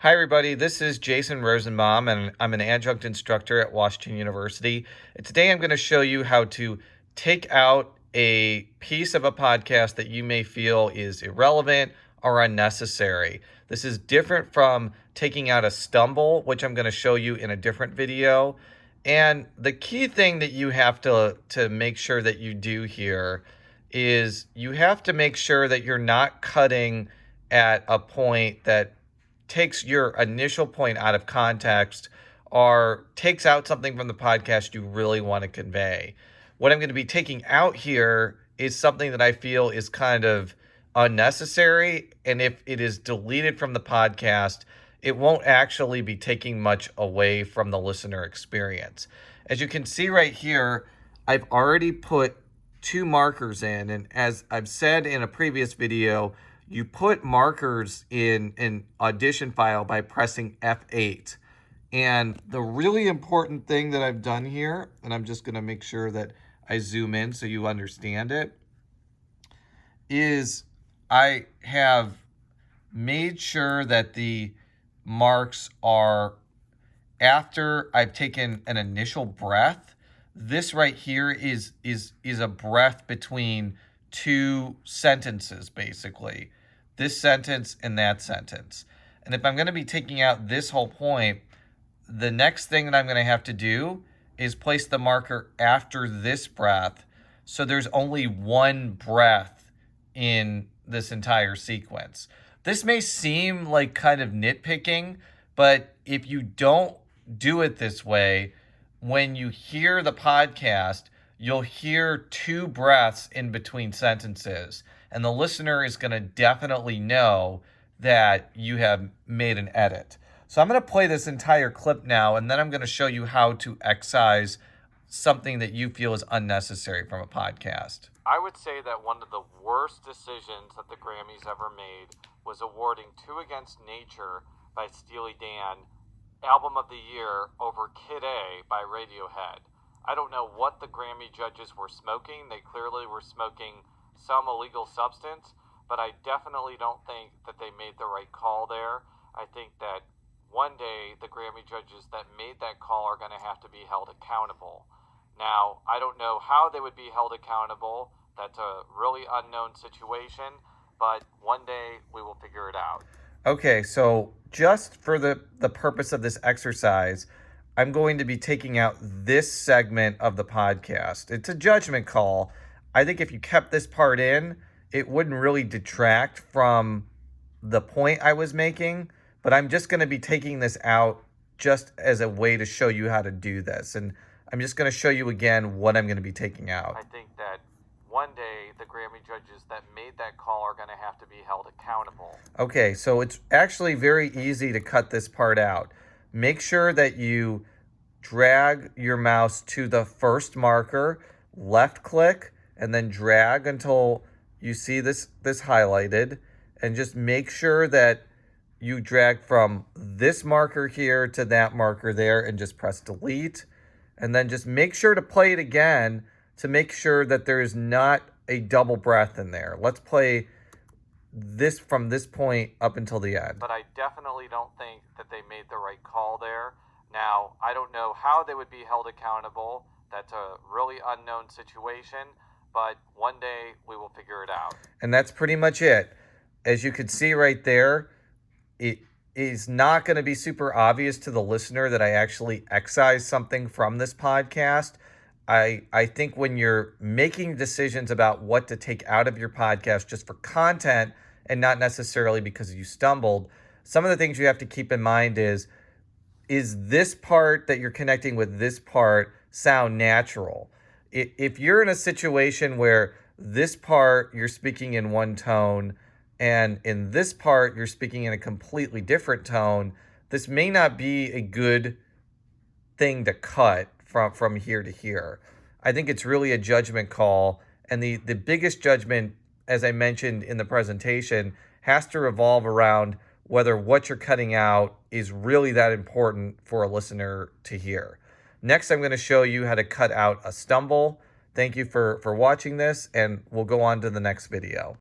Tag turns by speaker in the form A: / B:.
A: Hi, everybody. This is Jason Rosenbaum, and I'm an adjunct instructor at Washington University. And today I'm going to show you how to take out a piece of a podcast that you may feel is irrelevant or unnecessary. This is different from taking out a stumble, which I'm going to show you in a different video. And the key thing that you have to make sure that you do here is you have to make sure that you're not cutting at a point that takes your initial point out of context or takes out something from the podcast you really want to convey. What I'm going to be taking out here is something that I feel is kind of unnecessary. And if it is deleted from the podcast, it won't actually be taking much away from the listener experience. As you can see right here, I've already put two markers in. And as I've said in a previous video, you put markers in an Audition file by pressing F8. And the really important thing that I've done here, and I'm just going to make sure that I zoom in so you understand it, is I have made sure that the marks are after I've taken an initial breath. This right here is a breath between two sentences, basically. This sentence and that sentence. And if I'm going to be taking out this whole point, the next thing that I'm going to have to do is place the marker after this breath. So there's only one breath in this entire sequence. This may seem like kind of nitpicking, but if you don't do it this way, when you hear the podcast, you'll hear two breaths in between sentences, and the listener is going to definitely know that you have made an edit. So I'm going to play this entire clip now, and then I'm going to show you how to excise something that you feel is unnecessary from a podcast.
B: I would say that one of the worst decisions that the Grammys ever made was awarding Two Against Nature by Steely Dan Album of the Year over Kid A by Radiohead. I don't know what the Grammy judges were smoking. They clearly were smoking some illegal substance, but I definitely don't think that they made the right call there. I think that one day the Grammy judges that made that call are going to have to be held accountable. Now, I don't know how they would be held accountable. That's a really unknown situation, but one day we will figure it out.
A: Okay, so just for the purpose of this exercise, I'm going to be taking out this segment of the podcast. It's a judgment call. I think if you kept this part in, it wouldn't really detract from the point I was making, but I'm just going to be taking this out just as a way to show you how to do this. And I'm just going to show you again what I'm going to be taking out.
B: I think that one day the Grammy judges that made that call are going to have to be held accountable.
A: Okay, so it's actually very easy to cut this part out. Make sure that you drag your mouse to the first marker, left click, and then drag until you see this highlighted, and just make sure that you drag from this marker here to that marker there and just press delete. And then just make sure to play it again to make sure that there is not a double breath in there. Let's play this from this point up until the end.
B: But I definitely don't think that they made the right call there. Now, I don't know how they would be held accountable. That's a really unknown situation, but one day we will figure it out.
A: And that's pretty much it. As you can see right there, it is not going to be super obvious to the listener that I actually excise something from this podcast. I think when you're making decisions about what to take out of your podcast just for content and not necessarily because you stumbled, some of the things you have to keep in mind is this part that you're connecting with this part sound natural? If you're in a situation where this part you're speaking in one tone and in this part you're speaking in a completely different tone, this may not be a good thing to cut from here to here. I think it's really a judgment call, and the biggest judgment, as I mentioned in the presentation, has to revolve around whether what you're cutting out is really that important for a listener to hear. Next, I'm going to show you how to cut out a stumble. Thank you for watching this, and we'll go on to the next video.